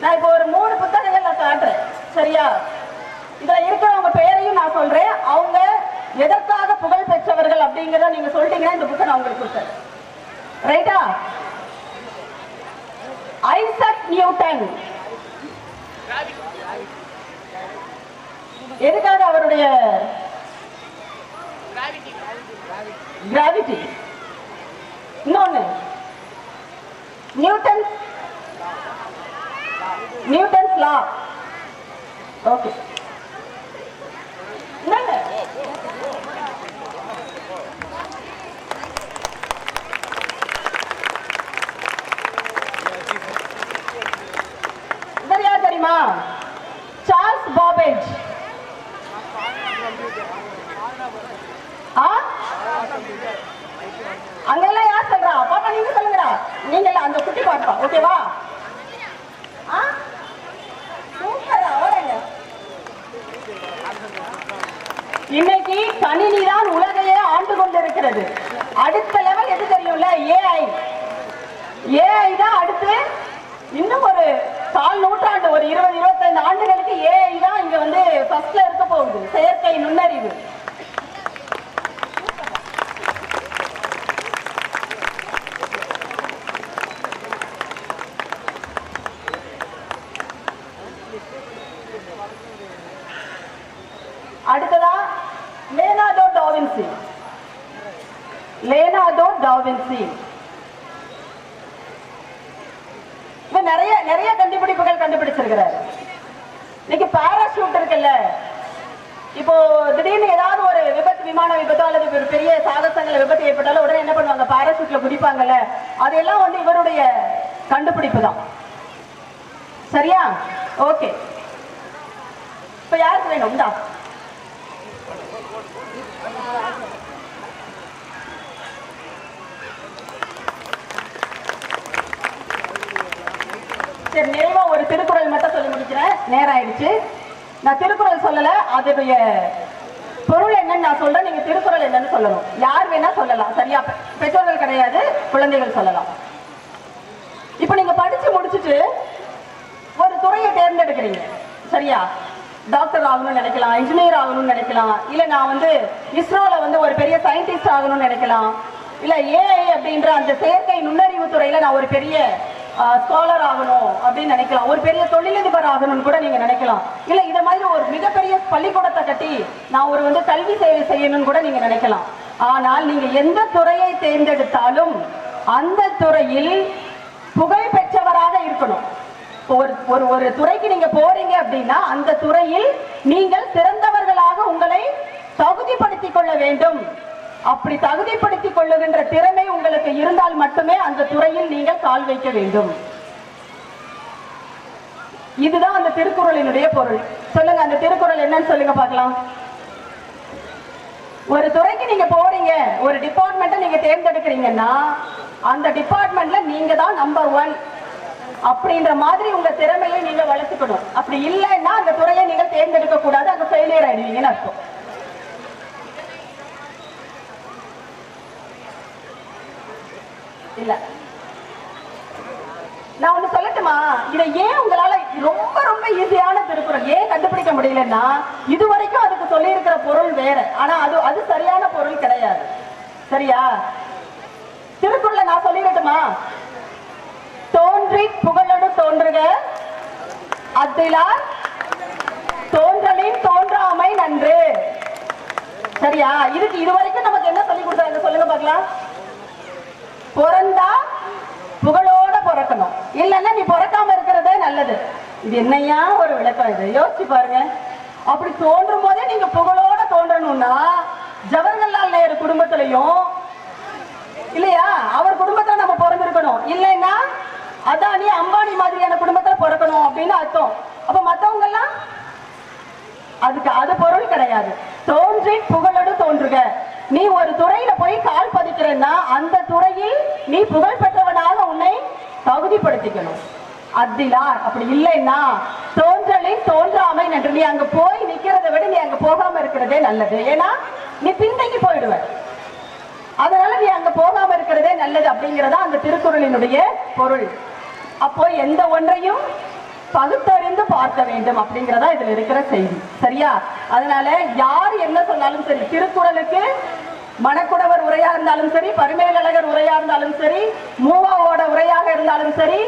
நான் இப்போ ஒரு 3 புத்தகங்கள் நான் காட்டுறேன். சரியா? இதுல இருக்கிறவங்க பெயரையும் நான் சொல்றேன். அவங்க எதற்காக புகழ் பெற்றவர்கள் அப்படிங்கறத நீங்க சொல்லிட்டீங்கன்னா இந்த புக்கை நான் உங்களுக்கு கொடுத்தேன். ரைட்டா? ஐசக் நியூட்டன் எதுக்காக அவருடைய கிராவிட்டி, இன்னொன்னு நியூட்டன்ஸ் லா. ஓகே, தெரியுமா? Charles Babbage. அங்கெல்லாம் யார் சொல்றா? பாப்பா நீங்க சொல்லுங்கடா. நீங்க அந்த குட்டி பாப்பா, ஓகேவா? இன்னைக்கு கணினி தான் உலகையே ஆண்டு கொண்டிருக்கிறது. அடுத்த லெவல் எது தெரியும்ல? ஏஐ. ஏஐ தான் அடுத்து. இன்னும் ஒரு 4 நூற்றாண்டு, ஒரு 20-25 ஆண்டுகளுக்கு ஏஐ தான் இங்க வந்து ஃபர்ஸ்ட்ல இருக்க போகுது. செயற்கை நுண்ணறிவு. அடுத்ததா லியோனார்டோ டாவின்சி. நிறைய கண்டுபிடிப்புகள் கண்டுபிடிச்சிருக்கிறார். இன்னைக்கு பாராசூட் இருக்குல்ல, இப்போ திடீர்னு ஏதாவது ஒரு விபத்து, விமான விபத்தோ அல்லது ஒரு பெரிய சாகசங்கள விபத்து ஏற்பட்டாலும் உடனே என்ன பண்ணுவாங்க? பாராசூட்ல குதிப்பாங்கல்ல. அதெல்லாம் வந்து இவருடைய கண்டுபிடிப்பு தான். சரியா? ஓகே, இப்ப யாருக்கு வேணும்? சரி, நிறைவா ஒரு திருக்குறள் மட்டும் சொல்லி முடிக்கிறேன், நேரம் ஆயிடுச்சு. நான் திருக்குறள் சொல்லல, அதனுடைய பொருள் என்னன்னு நான் சொல்றேன், நீங்க திருக்குறள் என்னன்னு சொல்லணும். யார் வேணா சொல்லலாம். சரியா? பெற்றோர்கள் கிடையாது, குழந்தைகள் சொல்லலாம். இப்ப நீங்க படிச்சு முடிச்சுட்டு ஒரு துறையை தேர்ந்தெடுக்கிறீங்க. சரியா? டாக்டர் ஆகணும்னு நினைக்கலாம், இன்ஜினியர் ஆகணும்னு நினைக்கலாம், இல்ல நான் வந்து இஸ்ரோல வந்து ஒரு பெரிய சயின்டிஸ்ட் ஆகணும்னு நினைக்கலாம், இல்ல ஏஐ அப்படின்ற அந்த செயற்கை நுண்ணறிவு துறையில நான் ஒரு பெரிய ஸ்காலர் ஆகணும் அப்படின்னு நினைக்கலாம், ஒரு பெரிய தொழிலதிபர் ஆகணும்னு கூட நீங்க நினைக்கலாம், இல்ல இத மாதிரி ஒரு மிகப்பெரிய பள்ளிக்கூடத்தை கட்டி நான் ஒரு வந்து கல்வி சேவை செய்யணும்னு கூட நீங்க நினைக்கலாம். ஆனால் நீங்க எந்த துறையை தேர்ந்தெடுத்தாலும் அந்த துறையில் புகழ் பெற்றவராக இருக்கணும். ஒரு துறைக்கு நீங்க போறீங்க அப்படின்னா அந்த துறையில் நீங்கள் சிறந்தவர்களாக உங்களை தகுதிப்படுத்திக் கொள்ள வேண்டும். அப்படி தகுதிப்படுத்திக் கொள்ளுகின்ற திறமை உங்களுக்கு இருந்தால் மட்டுமே அந்த துறையில் நீங்கள் கால் வைக்க வேண்டும். இதுதான் அந்த திருக்குறளினுடைய பொருள். சொல்லுங்க, அந்த திருக்குறள் என்னன்னு சொல்லுங்க பார்க்கலாம். ஒரு துறைக்கு நீங்க போறீங்க, ஒரு டிபார்ட்மெண்ட்டை நீங்க தேர்ந்தெடுக்கிறீங்கன்னா அந்த டிபார்ட்மெண்ட்ல நீங்க தான் நம்பர் 1 அப்படின்ற மாதிரி உங்க திறமையை நீங்க வளர்த்துக்கணும். அப்படி இல்லைன்னா அந்த துறையை நீங்க தேர்ந்தெடுக்க கூடாது, அங்க ஃபெயிலியர் ஆயிடுவீங்கன்னு அர்த்தம். இல்ல, நான் ஒண்ணு சொல்லட்டுமா? இதை ஏன் உங்களால ரொம்ப ரொம்ப ஈஸியான திருக்குறள் ஏன் கண்டுபிடிக்க முடியலன்னா, இதுவரைக்கும் அதுக்கு சொல்லி இருக்கிற பொருள் வேற, ஆனா அது சரியான பொருள் கிடையாது. சரியா? திருக்குறளை நான் சொல்லிடட்டுமா? தோன்றி புகழோடு தோன்றுக அத்திலார் தோன்றலின் தோன்றாமை நன்று. சரியா? இதுக்கு இதுவரைக்கும் நமக்கு என்ன சொல்லி கொடுத்தாங்க சொல்லுங்க பார்க்கலாம். பிறந்தா புகழோட பிறக்கணும், இல்லைன்னா நீ பிறக்காம இருக்கிறதே நல்லது. இது என்னையா ஒரு விளக்கம்? இது யோசிச்சு பாருங்க. அப்படி தோன்றும் போதே நீங்க புகழோட தோன்றணும்னா ஜவஹர்லால் நேரு குடும்பத்திலையும் இல்லையா, அவர் குடும்பத்துல நம்ம பிறந்திருக்கணும். இல்லைன்னா அதானி அம்பானி மாதிரியான குடும்பத்துல பிறக்கணும் அப்படின்னு அர்த்தம். அப்ப மத்தவங்க எல்லாம் அதுக்கு அது பொருள் கிடையாது. தோன்றி புகழோடு தோன்றுக. நீ ஒரு துறையில போய் கால் பதிக்கிறன்னா அந்த துறையில் நீ புகழ் பெற்றவனாக உன்னை தகுதிப்படுத்திக்கணும். அத்திலார் அப்படி இல்லைன்னா தோன்றலின் தோன்றாமை நன்று. நீ அங்க போய் நிக்கிறதை விட நீ அங்க போகாம இருக்கிறதே நல்லது. ஏன்னா நீ பின்தங்கி போயிடுவ. அதனால நீ அங்க போகாம இருக்கிறதே நல்லது அப்படிங்கிறதா அந்த திருக்குறளினுடைய பொருள். அப்போ எந்த ஒன்றையும் பகுத்தறிந்து பார்க்க வேண்டும் அப்படிங்கிறதா இதுல இருக்கிற செய்தி. சரியா? அதனால யார் என்ன சொன்னாலும் சரி, திருக்குறளுக்கு மணக்குடவர் உரையா இருந்தாலும் சரி, பரிமேலழகர் உரையா இருந்தாலும் சரி, மூவாவோட உரையாக இருந்தாலும் சரி,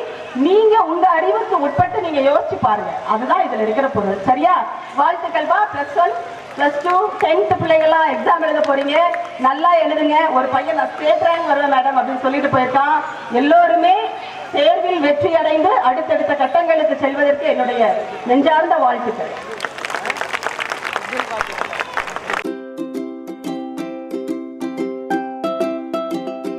நீங்க உங்க அறிவுக்கு உட்பட்டு நீங்க யோசிச்சு பாருங்க. அதுதான் இதுல இருக்கிற பொருள். சரியா? வாழ்த்துக்கள் பா. +1 +2 10th பிள்ளைகள்லாம் எக்ஸாம் எழுத போறீங்க. நல்லா எழுதுங்க. ஒரு பையன் நான் ஸ்டேட் ரேங்க் வருவேன் மேடம் அப்படின்னு சொல்லிட்டு போயிருக்கான். எல்லோருமே தேர்வில் வெற்றி அடைந்து அடுத்தடுத்த கட்டங்களுக்கு செல்வதற்கு என்னுடைய நெஞ்சார்ந்த வாழ்த்துக்கள்.